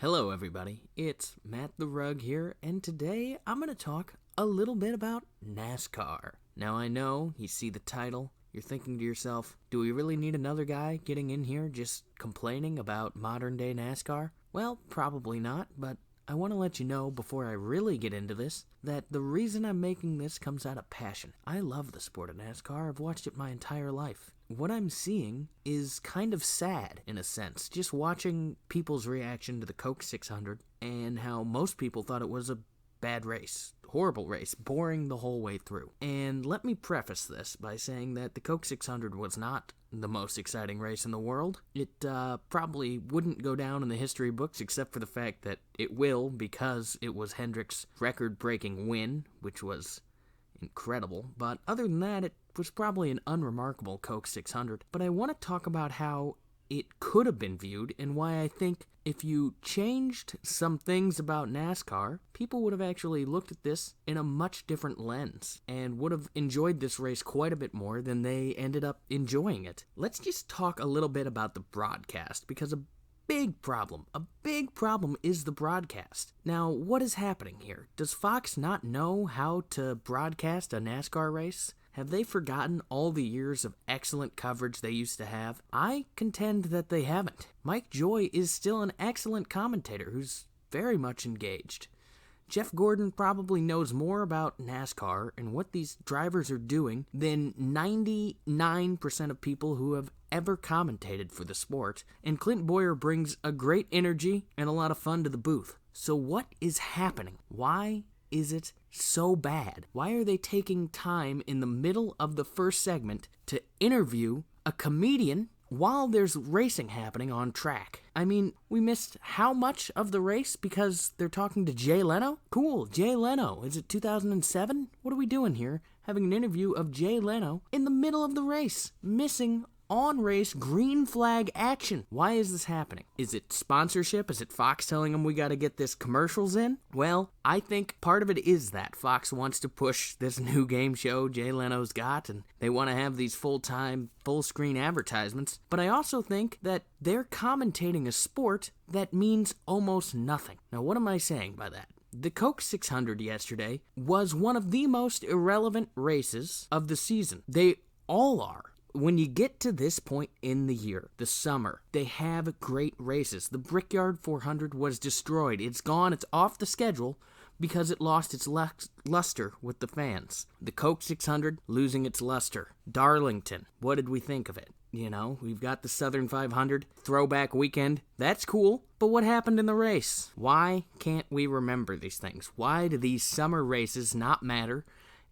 Hello everybody, it's Matt the Rug here, and today I'm going to talk a little bit about NASCAR. Now I know, you see the title, you're thinking to yourself, do we really need another guy getting in here just complaining about modern day NASCAR? Well, probably not, but I want to let you know before I really get into this, that the reason I'm making this comes out of passion. I love the sport of NASCAR, I've watched it my entire life. What I'm seeing is kind of sad, in a sense, just watching people's reaction to the Coke 600 and how most people thought it was a bad race, horrible race, boring the whole way through. And let me preface this by saying that the Coke 600 was not the most exciting race in the world. It probably wouldn't go down in the history books except for the fact that it will, because it was Hendrick's record-breaking win, which was incredible. But other than that, it was probably an unremarkable Coke 600. But I want to talk about how it could have been viewed and why I think if you changed some things about NASCAR, people would have actually looked at this in a much different lens and would have enjoyed this race quite a bit more than they ended up enjoying it. Let's just talk a little bit about the broadcast, because a big problem is the broadcast. Now, what is happening here? Does Fox not know how to broadcast a NASCAR race? Have they forgotten all the years of excellent coverage they used to have? I contend that they haven't. Mike Joy is still an excellent commentator who's very much engaged. Jeff Gordon probably knows more about NASCAR and what these drivers are doing than 99% of people who have ever commentated for the sport, and Clint Boyer brings a great energy and a lot of fun to the booth. So what is happening? Why is it so bad? Why are they taking time in the middle of the first segment to interview a comedian while there's racing happening on track? I mean, we missed how much of the race because they're talking to Jay Leno? Cool, Jay Leno. Is it 2007? What are we doing here? Having an interview of Jay Leno in the middle of the race, missing on-race green flag action. Why is this happening? Is it sponsorship? Is it Fox telling them we gotta get this commercials in? Well, I think part of it is that Fox wants to push this new game show Jay Leno's got, and they want to have these full-time, full-screen advertisements. But I also think that they're commentating a sport that means almost nothing. Now, what am I saying by that? The Coke 600 yesterday was one of the most irrelevant races of the season. They all are. When you get to this point in the year, the summer, they have great races. The Brickyard 400 was destroyed. It's gone. It's off the schedule because it lost its luster with the fans. The Coke 600 losing its luster. Darlington, what did we think of it? You know, we've got the Southern 500, throwback weekend. That's cool, but what happened in the race? Why can't we remember these things? Why do these summer races not matter?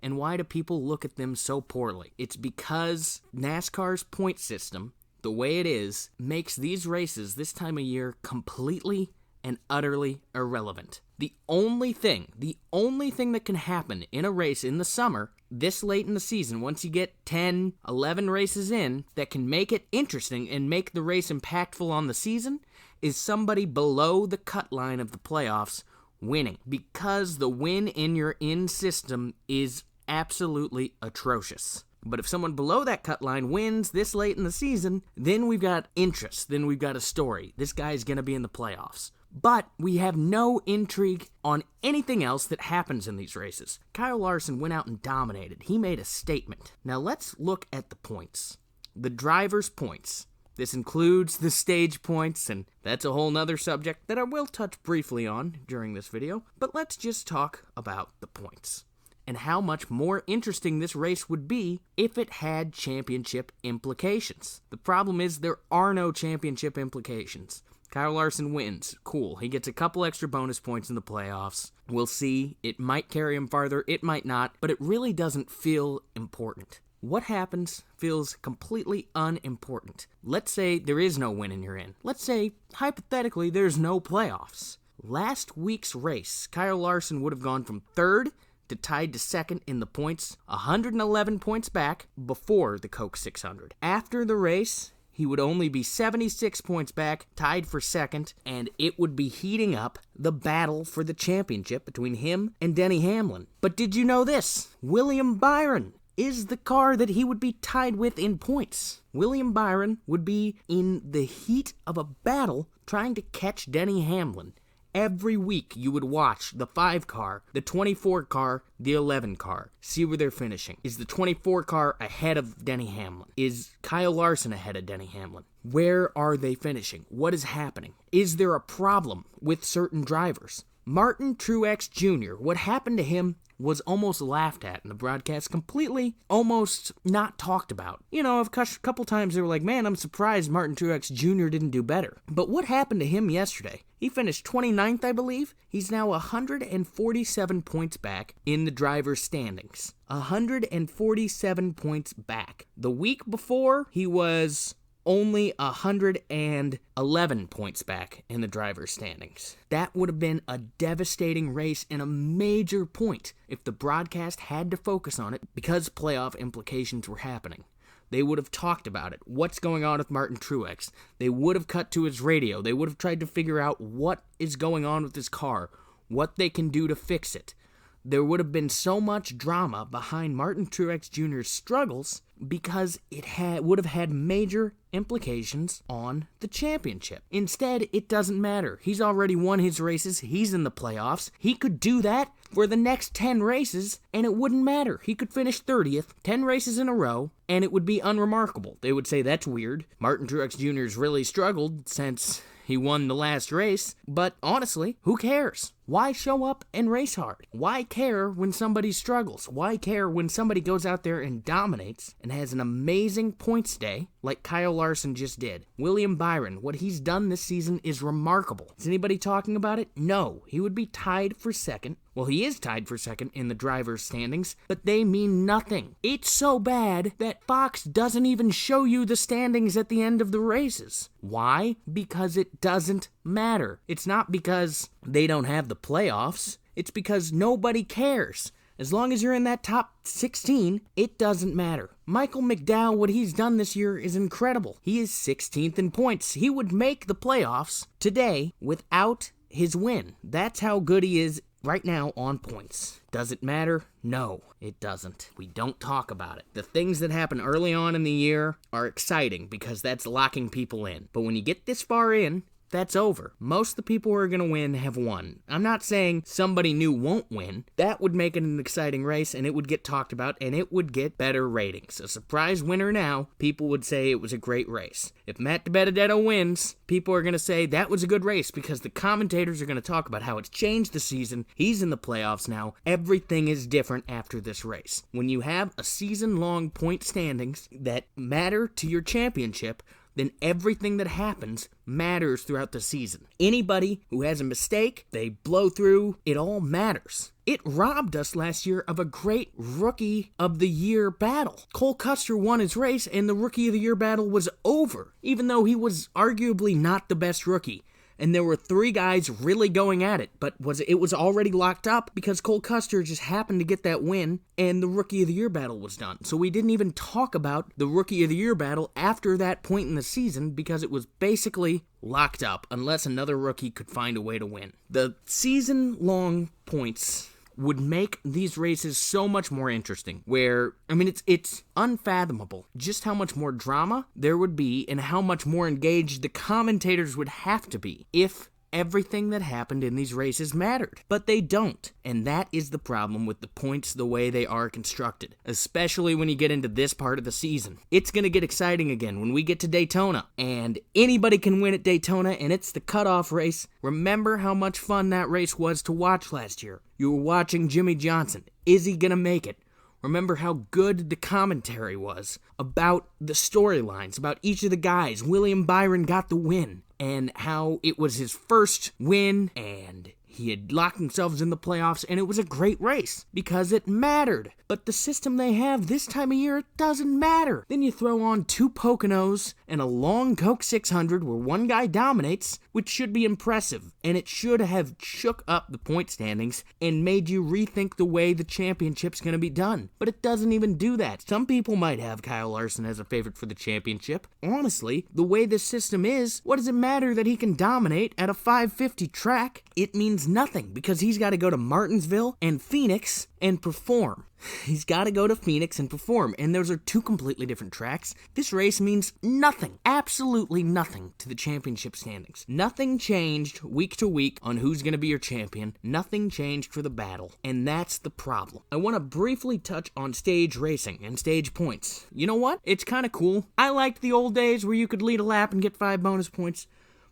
And why do people look at them so poorly? It's because NASCAR's point system, the way it is, makes these races this time of year completely and utterly irrelevant. The only thing that can happen in a race in the summer, this late in the season, once you get 10, 11 races in, that can make it interesting and make the race impactful on the season, is somebody below the cut line of the playoffs winning. Because the win in your in system is absolutely atrocious. But if someone below that cut line wins this late in the season, then we've got interest, then we've got a story. This guy's going to be in the playoffs. But we have no intrigue on anything else that happens in these races. Kyle Larson went out and dominated. He made a statement. Now let's look at the points. The driver's points. This includes the stage points, and that's a whole nother subject that I will touch briefly on during this video. But let's just talk about the points and how much more interesting this race would be if it had championship implications. The problem is there are no championship implications. Kyle Larson wins. Cool. He gets a couple extra bonus points in the playoffs. We'll see. It might carry him farther. It might not. But it really doesn't feel important. What happens feels completely unimportant. Let's say there is no win and you're in. Let's say, hypothetically, there's no playoffs. Last week's race, Kyle Larson would have gone from third to tied to second in the points, 111 points back before the Coke 600. After the race, he would only be 76 points back, tied for second, and it would be heating up the battle for the championship between him and Denny Hamlin. But did you know this? William Byron is the car that he would be tied with in points. William Byron would be in the heat of a battle trying to catch Denny Hamlin. Every week you would watch the 5 car, the 24 car, the 11 car, see where they're finishing. Is the 24 car ahead of Denny Hamlin? Is Kyle Larson ahead of Denny Hamlin? Where are they finishing? What is happening? Is there a problem with certain drivers? Martin Truex Jr., what happened to him was almost laughed at in the broadcast, completely almost not talked about. You know, a couple times they were like, man, I'm surprised Martin Truex Jr. didn't do better. But what happened to him yesterday? He finished 29th, I believe. He's now 147 points back in the driver's standings. 147 points back. The week before, he was only 111 points back in the driver's standings. That would have been a devastating race and a major point if the broadcast had to focus on it because playoff implications were happening. They would have talked about it. What's going on with Martin Truex? They would have cut to his radio. They would have tried to figure out what is going on with his car, what they can do to fix it. There would have been so much drama behind Martin Truex Jr.'s struggles because it would have had major implications on the championship. Instead, it doesn't matter. He's already won his races. He's in the playoffs. He could do that for the next 10 races, and it wouldn't matter. He could finish 30th, 10 races in a row, and it would be unremarkable. They would say, that's weird. Martin Truex Jr.'s really struggled since he won the last race, but honestly, who cares? Why show up and race hard? Why care when somebody struggles? Why care when somebody goes out there and dominates and has an amazing points day like Kyle Larson just did? William Byron, what he's done this season is remarkable. Is anybody talking about it? No. He would be tied for second. Well, he is tied for second in the driver's standings, but they mean nothing. It's so bad that Fox doesn't even show you the standings at the end of the races. Why? Because it doesn't matter. It's not because they don't have the playoffs. It's because nobody cares. As long as you're in that top 16, it doesn't matter. Michael McDowell, what he's done this year is incredible. He is 16th in points. He would make the playoffs today without his win. That's how good he is right now on points. Does it matter? No, it doesn't. We don't talk about it. The things that happen early on in the year are exciting because that's locking people in. But when you get this far in, that's over. Most of the people who are going to win have won. I'm not saying somebody new won't win. That would make it an exciting race, and it would get talked about, and it would get better ratings. A surprise winner now, people would say it was a great race. If Matt DiBenedetto wins, people are going to say that was a good race because the commentators are going to talk about how it's changed the season. He's in the playoffs now. Everything is different after this race. When you have a season-long point standings that matter to your championship, then everything that happens matters throughout the season. Anybody who has a mistake, they blow through, it all matters. It robbed us last year of a great Rookie of the Year battle. Cole Custer won his race and the Rookie of the Year battle was over, even though he was arguably not the best rookie. And there were 3 guys really going at it, but it was already locked up because Cole Custer just happened to get that win, and the Rookie of the Year battle was done. So we didn't even talk about the Rookie of the Year battle after that point in the season because it was basically locked up unless another rookie could find a way to win. The season-long points would make these races so much more interesting, where, I mean, it's unfathomable just how much more drama there would be and how much more engaged the commentators would have to be if everything that happened in these races mattered. But they don't, and that is the problem with the points the way they are constructed, especially when you get into this part of the season. It's going to get exciting again when we get to Daytona, and anybody can win at Daytona, and it's the cutoff race. Remember how much fun that race was to watch last year. You were watching Jimmy Johnson. Is he going to make it? Remember how good the commentary was about the storylines, about each of the guys. William Byron got the win, and how it was his first win, and he had locked themselves in the playoffs, and it was a great race because it mattered. But the system they have this time of year, it doesn't matter. Then you throw on 2 Poconos and a long Coke 600 where one guy dominates, which should be impressive, and it should have shook up the point standings and made you rethink the way the championship's going to be done. But it doesn't even do that. Some people might have Kyle Larson as a favorite for the championship. Honestly, the way this system is, what does it matter that he can dominate at a 550 track? It means means nothing because he's got to go to Martinsville and Phoenix and perform. He's got to go to Phoenix and perform, and those are two completely different tracks. This race means nothing, absolutely nothing to the championship standings. Nothing changed week to week on who's going to be your champion. Nothing changed for the battle, and that's the problem. I want to briefly touch on stage racing and stage points. You know what? It's kind of cool. I liked the old days where you could lead a lap and get 5 bonus points.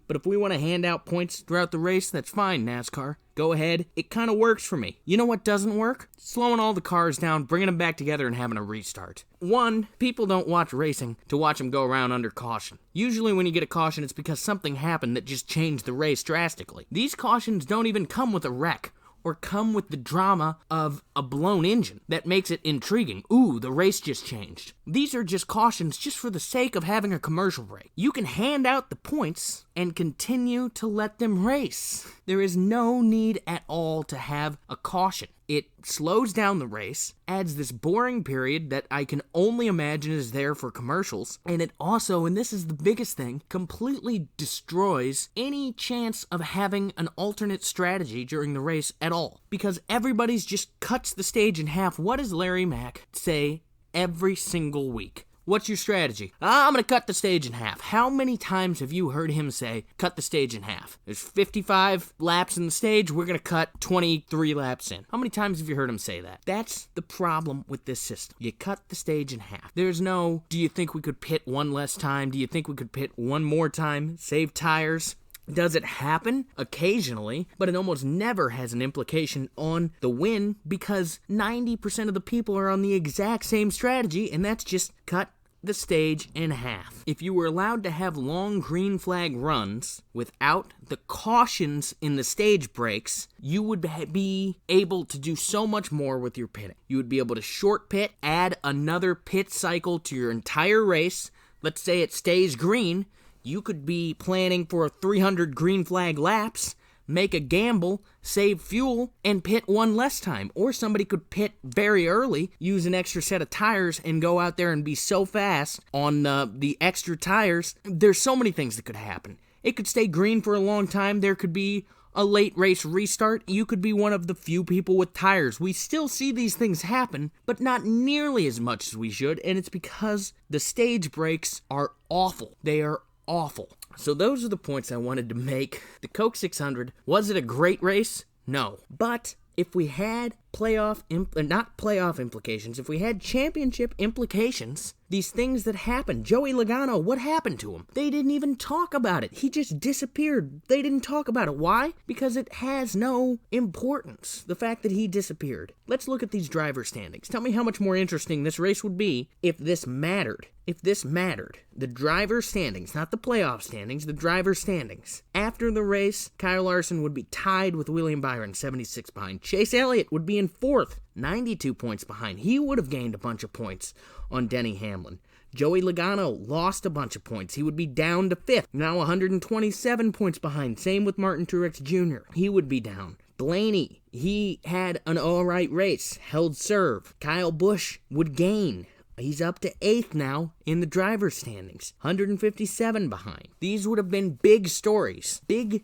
But if we want to hand out points throughout the race, that's fine, NASCAR. Go ahead. It kind of works for me. You know what doesn't work? Slowing all the cars down, bringing them back together, and having a restart. One, people don't watch racing to watch them go around under caution. Usually when you get a caution, it's because something happened that just changed the race drastically. These cautions don't even come with a wreck or come with the drama of a blown engine that makes it intriguing. Ooh, the race just changed. These are just cautions just for the sake of having a commercial break. You can hand out the points and continue to let them race. There is no need at all to have a caution. It slows down the race, adds this boring period that I can only imagine is there for commercials, and it also, and this is the biggest thing, completely destroys any chance of having an alternate strategy during the race at all. Because everybody's just cuts the stage in half. What does Larry Mack say every single week? What's your strategy? I'm going to cut the stage in half. How many times have you heard him say, cut the stage in half? There's 55 laps in the stage. We're going to cut 23 laps in. How many times have you heard him say that? That's the problem with this system. You cut the stage in half. There's no, do you think we could pit one less time? Do you think we could pit one more time? Save tires? Does it happen? Occasionally, but it almost never has an implication on the win because 90% of the people are on the exact same strategy, and that's just cut the stage in half. If you were allowed to have long green flag runs without the cautions in the stage breaks, you would be able to do so much more with your pitting. You would be able to short pit, add another pit cycle to your entire race. Let's say it stays green. You could be planning for 300 green flag laps, make a gamble, save fuel, and pit one less time. Or somebody could pit very early, use an extra set of tires, and go out there and be so fast on the extra tires. There's so many things that could happen. It could stay green for a long time. There could be a late race restart. You could be one of the few people with tires. We still see these things happen, but not nearly as much as we should, and it's because the stage breaks are awful. They are awful. So those are the points I wanted to make. The Coke 600, was it a great race? No. But if we had not playoff implications, if we had championship implications, these things that happened, Joey Logano, what happened to him? They didn't even talk about it. He just disappeared. They didn't talk about it. Why? Because it has no importance, the fact that he disappeared. Let's look at these driver standings. Tell me how much more interesting this race would be if this mattered. If this mattered. The driver standings, not the playoff standings, the driver standings. After the race, Kyle Larson would be tied with William Byron, 76 behind. Chase Elliott would be in fourth, 92 points behind. He would have gained a bunch of points on Denny Hamlin. Joey Logano lost a bunch of points. He would be down to fifth, now 127 points behind. Same with Martin Truex Jr. He would be down. Blaney, he had an alright race, held serve. Kyle Busch would gain. He's up to 8th now in the driver's standings, 157 behind. These would have been big stories, big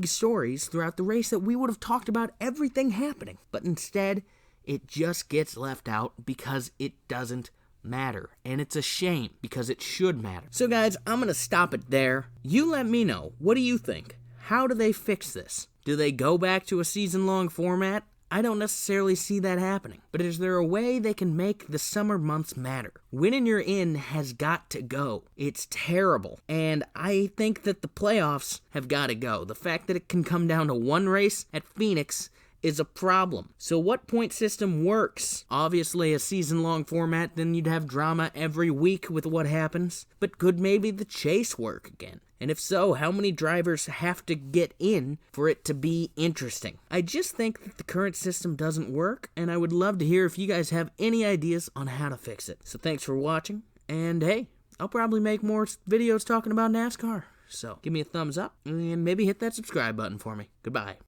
stories throughout the race that we would have talked about everything happening. But instead, it just gets left out because it doesn't matter. And it's a shame because it should matter. So guys, I'm going to stop it there. You let me know. What do you think? How do they fix this? Do they go back to a season-long format? I don't necessarily see that happening. But is there a way they can make the summer months matter? Winning your in has got to go. It's terrible. And I think that the playoffs have got to go. The fact that it can come down to one race at Phoenix is a problem. So what point system works? Obviously a season-long format, then you'd have drama every week with what happens. But could maybe the chase work again? And if so, how many drivers have to get in for it to be interesting? I just think that the current system doesn't work, and I would love to hear if you guys have any ideas on how to fix it. So thanks for watching, and hey, I'll probably make more videos talking about NASCAR. So give me a thumbs up, and maybe hit that subscribe button for me. Goodbye.